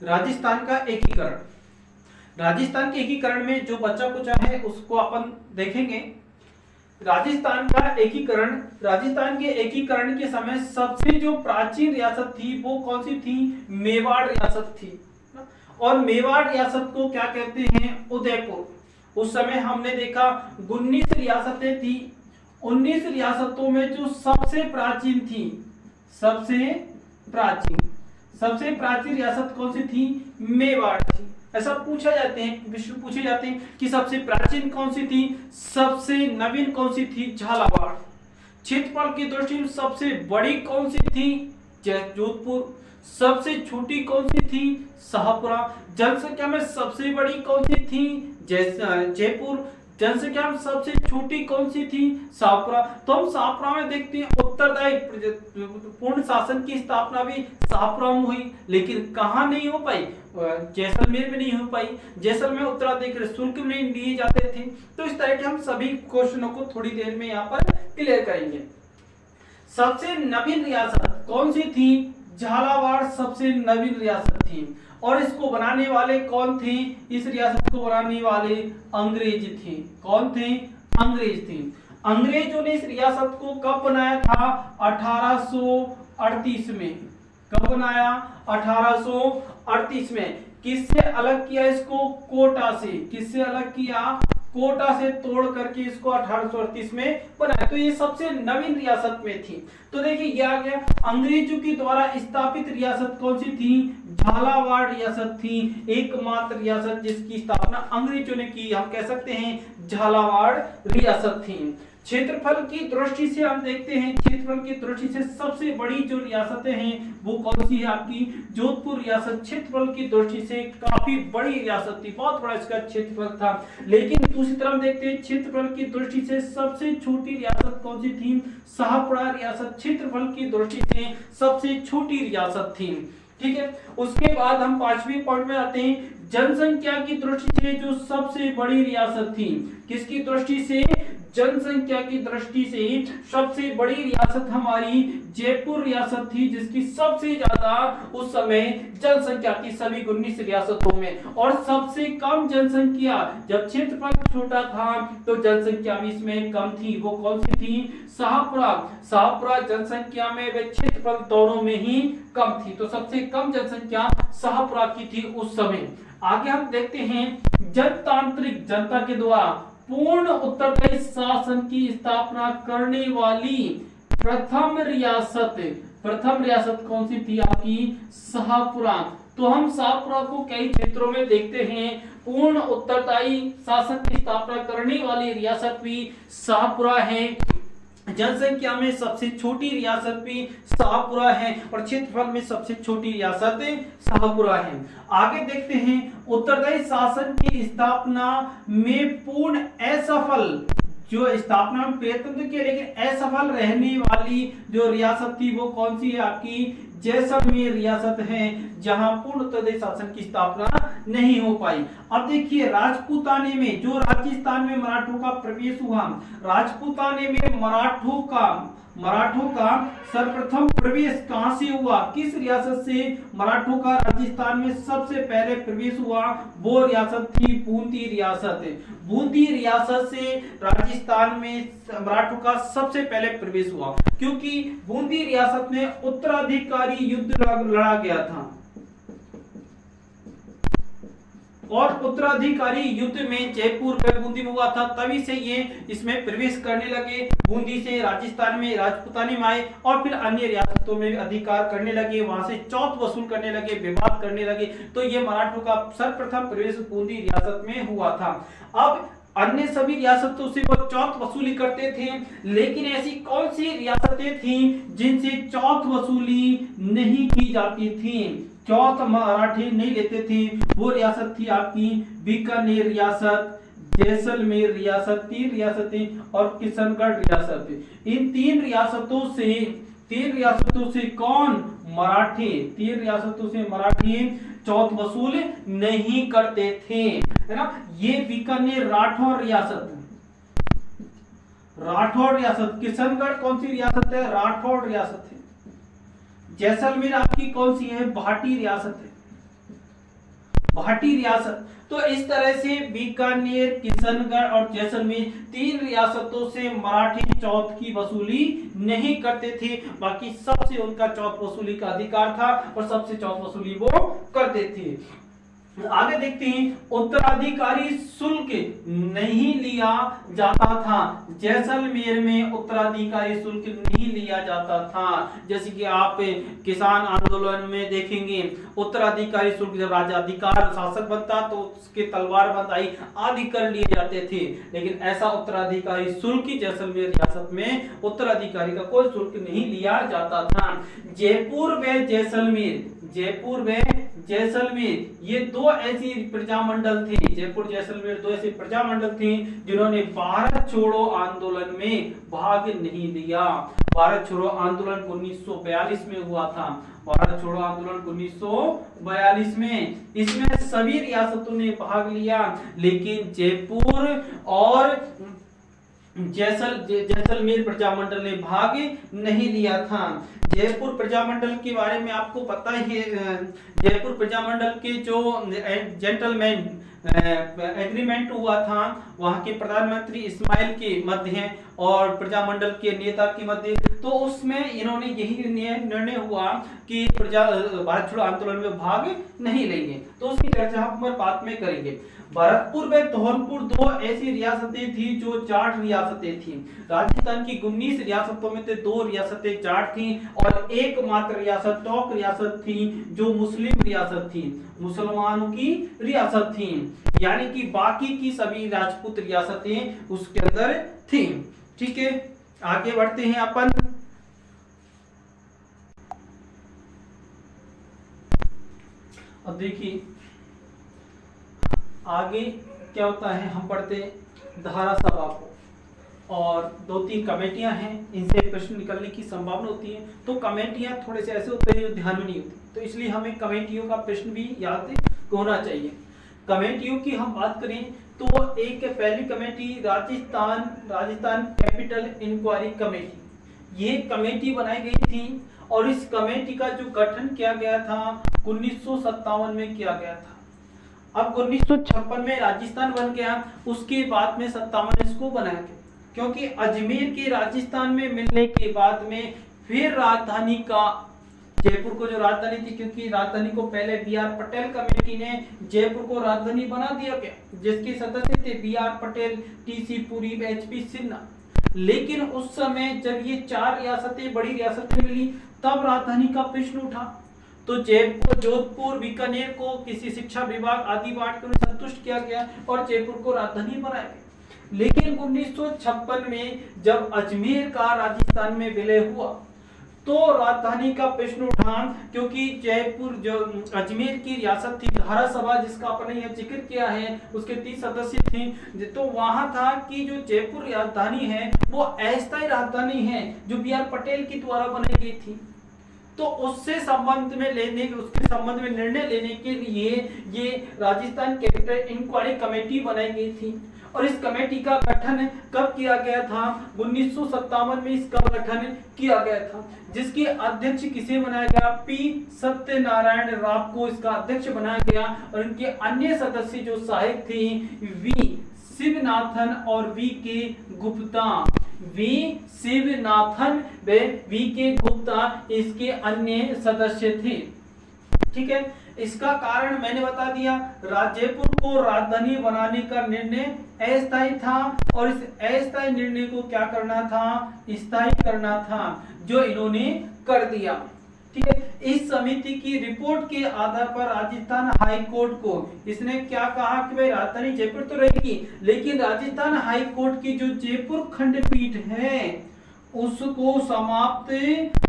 राजस्थान का एकीकरण। राजस्थान के एकीकरण में जो बचा कुचा है उसको अपन देखेंगे। राजस्थान का एकीकरण, राजस्थान के एकीकरण के समय सबसे जो प्राचीन रियासत थी वो कौन सी थी? मेवाड़ रियासत थी। और मेवाड़ रियासत को क्या कहते हैं? उदयपुर। उस समय हमने देखा 19 रियासतें थी। 19 रियासतों में जो सबसे प्राचीन थी, सबसे प्राचीन रियासत कौन सी थी? मेवाड़ थी। ऐसा पूछे जाते हैं कि सबसे प्राचीन कौन सी थी, सबसे नवीन कौन सी थी? झालावाड़। क्षेत्रफल की दृष्टि में सबसे बड़ी कौन सी थी? जोधपुर। सबसे छोटी कौन सी थी? शाहपुरा। जनसंख्या में सबसे बड़ी कौन सी थी? जयपुर। जनसंख्या में सबसे छोटी कौन सी थी? शाहपुरा। तो हम शाहपुरा में देखते हैं उत्तरदायी पूर्ण शासन की स्थापना भी शाहपुरा में हुई, लेकिन कहां नहीं हो पाई? जैसलमेर में नहीं हो पाई। जैसलमेर उत्तराधिकारी शुल्क में नहीं दिए जाते थे। तो इस तरह के हम सभी क्वेश्चनों को थोड़ी देर में यहाँ पर क्लियर करेंगे। सबसे नवीन रियासत कौन सी थी? झालावाड़ सबसे नवीन रियासत थी। और इसको बनाने वाले कौन थे? इस रियासत को बनाने वाले अंग्रेज थे। कौन थे? अंग्रेज थे। अंग्रेजों ने इस रियासत को कब बनाया था? 1838 में। कब बनाया? 1838 में। किससे अलग किया इसको? कोटा से। किससे अलग किया? कोटा से तोड़ करके इसको 1838 में बनाया। तो ये सबसे नवीन रियासत में थी। तो देखिए ये आ गया। अंग्रेजों के द्वारा स्थापित रियासत कौन सी थी? झालावाड़ रियासत थी। एकमात्र रियासत जिसकी स्थापना अंग्रेजों ने की, हम कह सकते हैं झालावाड़ रियासत थी। क्षेत्रफल की दृष्टि से हम देखते हैं, क्षेत्रफल की दृष्टि से सबसे बड़ी जो रियासतें हैं वो कौन सी है? आपकी जोधपुर रियासत क्षेत्रफल की दृष्टि से काफी बड़ी रियासत थी, बहुत बड़ा इसका क्षेत्रफल था। लेकिन दूसरी तरफ देखते हैं क्षेत्रफल की दृष्टि से सबसे छोटी रियासत कौन सी थी? शाहपुरा रियासत क्षेत्रफल की दृष्टि से सबसे छोटी रियासत थी। ठीक है। उसके बाद हम 5वें पॉइंट में आते हैं। जनसंख्या की दृष्टि से जो सबसे बड़ी रियासत थी, किसकी दृष्टि से? जनसंख्या की दृष्टि से सबसे बड़ी रियासत हमारी जयपुर रियासत थी, जिसकी सबसे ज्यादा उस समय जनसंख्या थी सभी 19 रियासतों में। और सबसे कम जनसंख्या, जब क्षेत्रफल छोटा था तो जनसंख्या भी इसमें कम थी, वो कौन सी थी? शाहपुरा। शाहपुरा जनसंख्या में व क्षेत्रफल दोनों में ही कम थी, तो सबसे कम जनसंख्या शाहपुरा की थी उस समय। आगे हम देखते हैं जनतांत्रिक, जनता के द्वारा पूर्ण उत्तरदायी शासन की स्थापना करने वाली प्रथम रियासत कौन सी थी? आपकी शाहपुरा। तो हम शाहपुरा को कई क्षेत्रों में देखते हैं, पूर्ण उत्तरदायी शासन की स्थापना करने वाली रियासत भी शाहपुरा है। जनसंख्या में सबसे छोटी रियासत भी शाहपुरा है और क्षेत्रफल में सबसे छोटी रियासत शाहपुरा है। आगे देखते हैं उत्तरदायी शासन की स्थापना में पूर्ण असफल, जो स्थापना में प्रयत्न तो किया लेकिन असफल रहने वाली जो रियासत थी वो कौन सी है? आपकी जैसलमेर रियासत है, जहां पूर्ण उत्तरदायी शासन की स्थापना नहीं हो पाई। अब देखिए राजपूताने में, जो राजस्थान में मराठों का प्रवेश हुआ, राजपूताने में मराठों का सर्वप्रथम प्रवेश कहां से हुआ? किस रियासत से मराठों का राजस्थान में सबसे पहले प्रवेश हुआ? वो रियासत थी बूंदी रियासत। बूंदी रियासत से राजस्थान में मराठों का सबसे पहले प्रवेश हुआ, क्योंकि बूंदी रियासत में उत्तराधिकारी युद्ध लड़ा गया था और उत्तराधिकारी युद्ध में जयपुर व बूंदी में हुआ था, तभी से ये इसमें प्रवेश करने लगे। बूंदी से राजस्थान में राजपूताने में आए और फिर अन्य रियासतों में अधिकार करने लगे, वहां से चौथ वसूल करने लगे, विवाद करने लगे। तो ये मराठों का सर्वप्रथम प्रवेश बूंदी रियासत में हुआ था। अब अन्य सभी रियासतों से वो चौथ वसूली करते थे, लेकिन ऐसी कौन सी रियासतें थी जिनसे चौथ वसूली नहीं की जाती थी? चौथ मराठी नहीं लेते थे। वो रियासत थी आपकी बीकानेर रियासत, जैसलमेर रियासत, 3 रियासतें और किशनगढ़ रियासत। इन 3 रियासतों से कौन? मराठी। 3 रियासतों से मराठी चौथ वसूल नहीं करते थे, है ना। ये बीकानेर राठौर रियासत, किशनगढ़ कौन सी रियासत है? राठौर रियासत है। जैसलमेर आपकी कौन सी है? भाटी रियासत है। भाटी रियासत। तो इस तरह से बीकानेर, किशनगढ़ और जैसलमेर 3 रियासतों से मराठी चौथ की वसूली नहीं करते थे, बाकी सबसे उनका चौथ वसूली का अधिकार था और सबसे चौथ वसूली वो करते थे। आगे देखते हैं, उत्तराधिकारी शुल्क नहीं लिया जाता था। जैसलमेर में उत्तराधिकारी शुल्क नहीं लिया जाता था। जैसे कि आप किसान आंदोलन में देखेंगे, उत्तराधिकारी शुल्क जब राजाधिकार शासक बनता तो उसके तलवार बंदाई आदि कर लिए जाते थे, लेकिन ऐसा उत्तराधिकारी शुल्क जैसलमेर रियासत में उत्तराधिकारी का कोई शुल्क नहीं लिया जाता था। जयपुर में जैसलमेर, जयपुर में जैसलमेर ये 2 ऐसी प्रजामंडल थे, जयपुर जैसलमेर 2 ऐसे प्रजामंडल थे जिन्होंने भारत छोड़ो आंदोलन में भाग नहीं लिया। भारत छोड़ो आंदोलन 1942 में हुआ था, भारत छोड़ो आंदोलन 1942 में, इसमें सभी रियासतों ने भाग लिया, लेकिन जयपुर और जैसलमेर प्रजामंडल ने भाग नहीं लिया था। जयपुर प्रजामंडल के बारे में आपको पता ही है, जयपुर प्रजामंडल के जो जेंटलमैन एग्रीमेंट हुआ था वहां के प्रधानमंत्री इस्माइल के मध्य और प्रजामंडल के नेता के मध्य, तो उसमें इन्होंने यही निर्णय हुआ कि भारत छोड़ो आंदोलन में भाग नहीं लेंगे। तो उसकी चर्चा हम बाद में करेंगे। भरतपुर में धौलपुर 2 ऐसी रियासतें थी जो जाट रियासतें थी। राजस्थान की 19 रियासतों में से 2 रियासतें जाट थी और एकमात्र रियासत टोक रियासत थी जो मुस्लिम रियासत थी, मुसलमानों की रियासत थी, यानी कि बाकी की सभी राजपूत रियासतें उसके अंदर थी। ठीक है, आगे बढ़ते हैं अपन। अब देखिए आगे क्या होता है, हम पढ़ते धारा सभा को, और 2-3 कमेटियां हैं, इनसे प्रश्न निकलने की संभावना होती है। तो कमेटियां थोड़े से ऐसे होते हैं जो ध्यान में नहीं होती, तो इसलिए हमें कमेटियों का प्रश्न भी याद होना चाहिए। कमेटियों की हम बात करें तो एक पहली committee Rajasthan capital inquiry committee, ये कमेटी बनाई गई थी और इस कमेटी का जो गठन किया गया था 1957 में किया गया था। अब 1956 में राजस्थान बन गया, उसके बाद में 57 इसको बनाया गया, क्योंकि अजमेर के राजस्थान में मिलने के बाद में फिर राजधानी का, जयपुर को जो राजधानी थी, क्योंकि राजधानी को पहले BR पटेल कमेटी ने जयपुर को राजधानी बना दिया गया, जिसके सदस्य थे BR Patel, TC Puri, HP Sinha. लेकिन उस समय जब ये 4 रियासतें, बड़ी रियासतें मिली, तब राजधानी का प्रश्न उठा, तो जयपुर, जोधपुर, बीकानेर को किसी शिक्षा विभाग आदि बांट कर संतुष्ट किया गया और जयपुर को राजधानी बनाया गया। लेकिन 1956 में जब अजमेर का राजस्थान में विलय हुआ तो राजधानी का प्रश्न उठा, क्योंकि जयपुर जो अजमेर की रियासत थी, धारा सभा जिसका अपने यहाँ जिक्र किया है, उसके 30 सदस्य थे, तो वहां था कि जो जयपुर राजधानी है वो अस्थायी राजधानी है जो BR पटेल के द्वारा बनाई गई थी। तो उसके संबंध में निर्णय लेने के लिए ये राजस्थान कैपिटल इंक्वायरी कमेटी बनाई गई थी। और इस कमेटी का गठन कब किया गया था? 1957 में इसका गठन किया गया था, जिसके अध्यक्ष किसे बनाया गया? P सत्यनारायण राव को इसका अध्यक्ष बनाया गया और इनके अन्य सदस्य जो सहायक थे V शिवनाथन और VK गुप्ता, V शिवनाथन व VK गुप्ता इसके अन्य सदस्य थे। ठीक है, इसका कारण मैंने बता दिया, जयपुर को राजधानी बनाने का निर्णय अस्थायी था और इस अस्थायी निर्णय को क्या करना था? स्थायी करना था, जो इन्होंने कर दिया। ठीक है, इस समिति की रिपोर्ट के आधार पर राजस्थान हाई कोर्ट को इसने क्या कहा कि भाई राजधानी जयपुर तो रहेगी, लेकिन राजस्थान हाई कोर्ट की जो जयपुर खंडपीठ है उसको समाप्त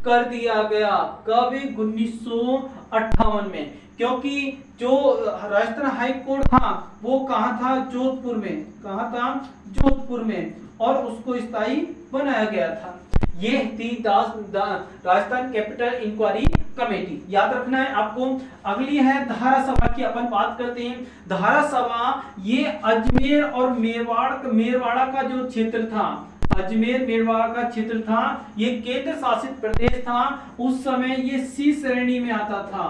कर दिया गया। कब? 1958 में, क्योंकि जो राजस्थान हाई कोर्ट था वो कहाँ था? जोधपुर में। कहाँ था? जोधपुर में, और उसको स्थायी बनाया गया था। ये थी राजस्थान कैपिटल इंक्वायरी कमेटी, याद रखना है आपको। अगली है धारा सभा की, अपन बात करते हैं। धारा सभा ये अजमेर और मेरवाड़ा का जो क्षेत्र था, अजमेर मेरवाड़ा का क्षेत्र था, ये केंद्र शासित प्रदेश था। उस समय ये C श्रेणी में आता था।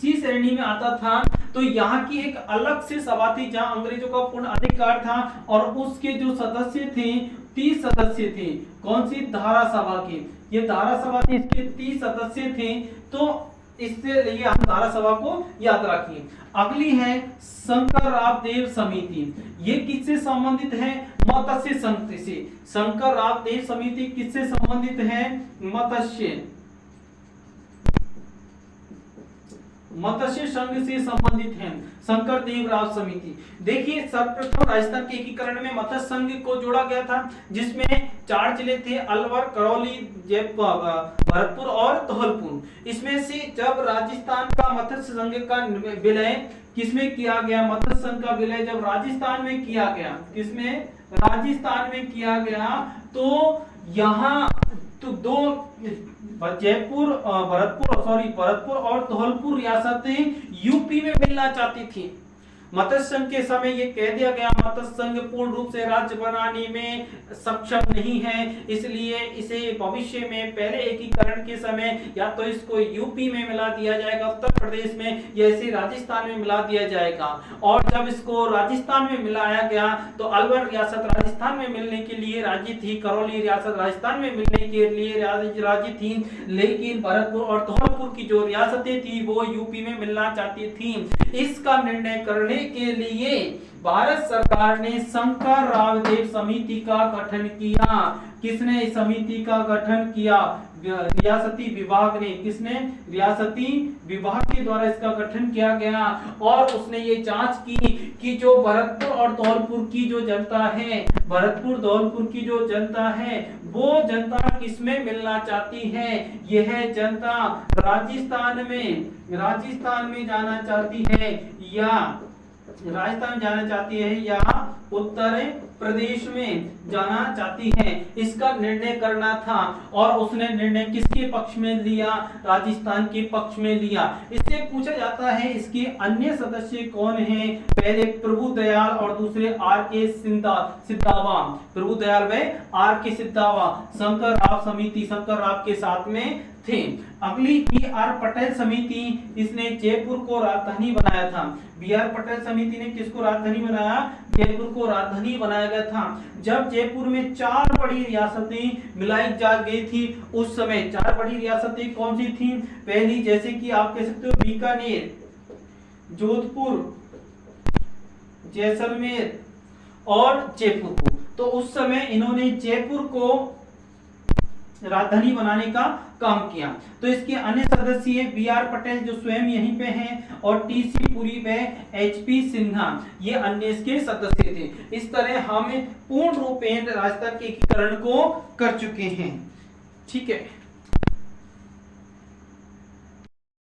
सी श्रेणी में आता था। तो यहाँ की एक अलग से सभा थी जहाँ अंग्रेजों का पूर्ण अधिकार था और उसके जो सदस्य थे 30 सदस्य थे। कौन सी? धारा सभा के। ये धारा सभा थी, इसके 30 सदस्य थे। तो इससे लिए हम धारा सभा को याद रखिए। अगली है शंकरराव देव समिति। ये किससे संबंधित है? मत्स्य संघ से। शंकरराव देव समिति किससे संबंधित है? मत्स्य संघ से संबंधित है शंकर देव राव समिति। देखिए सर्वप्रथम राजस्थान के एकीकरण में मत्स्य संघ को जोड़ा गया था, जिसमें 4 जिले थे, अलवर, करौली, जयपुर, भरतपुर और धौलपुर। इसमें से जब राजस्थान का मत्स्य संघ का विलय किसमें किया गया? मत्स्य संघ का विलय जब राजस्थान में किया गया, किसमें? राजस्थान में किया गया। तो यहाँ तो दो भरतपुर और धौलपुर रियासतें यूपी में मिलना चाहती थी। मत्स्य संघ के समय ये कह दिया गया मत्स्य संघ पूर्ण रूप से राज्य बनाने में सक्षम नहीं है, इसलिए इसे भविष्य में पहले एकीकरण के समय या तो इसको यूपी में मिला दिया जाएगा, उत्तर प्रदेश में, या इसे राजस्थान में मिला दिया जाएगा। और जब इसको राजस्थान में मिलाया गया तो अलवर रियासत राजस्थान में मिलने के लिए राजी थी, करौली रियासत राजस्थान में मिलने के लिए राजी थी, लेकिन भरतपुर और धौलपुर की जो रियासतें थी वो यूपी में मिलना चाहती थी। इसका निर्णय करने के लिए भारत सरकार ने शंकरराव देव समिति का गठन किया। किसने इस समिति का गठन किया? रियासती विभाग ने। किसने? रियासती विभाग के द्वारा इसका गठन किया गया और उसने ये जांच की कि जो भरतपुर और धौलपुर की जो जनता है, भरतपुर धौलपुर की जो जनता है वो जनता किसमें मिलना चाहती है? यह जनता राजस्थान में जाना चाहती है या उत्तर प्रदेश में जाना चाहती है। इसका निर्णय करना था और उसने निर्णय किसके पक्ष में लिया? राजस्थान के पक्ष में लिया। इससे पूछा जाता है इसके अन्य सदस्य कौन हैं? पहले प्रभुदयाल और दूसरे आर के सिद्धावा। प्रभुदयाल व आर के सिद्धावा शंकरराव समिति शंकरराव के साथ में थे। अगली बी.आर. पटेल समिति, इसने जयपुर को राजधानी बनाया था। बी.आर. पटेल समिति ने किसको राजधानी बनाया? जयपुर को राजधानी बनाया गया था। जब जयपुर में 4 बड़ी रियासतें मिलाई जा गई थी उस समय 4 बड़ी रियासतें कौन सी थी? पहली जैसे कि आप कह सकते हो बीकानेर, जोधपुर, जैसलमेर और जयपुर को। तो उस समय इन्होंने जयपुर को राजधानी बनाने का काम किया। तो इसके अन्य सदस्य बी.आर. पटेल जो स्वयं यहीं पे हैं और टी.सी. पुरी व एच.पी. सिन्हा, ये अन्य इसके सदस्य थे। इस तरह हम पूर्ण रूप में राजस्थान के एकीकरण को कर चुके हैं। ठीक है।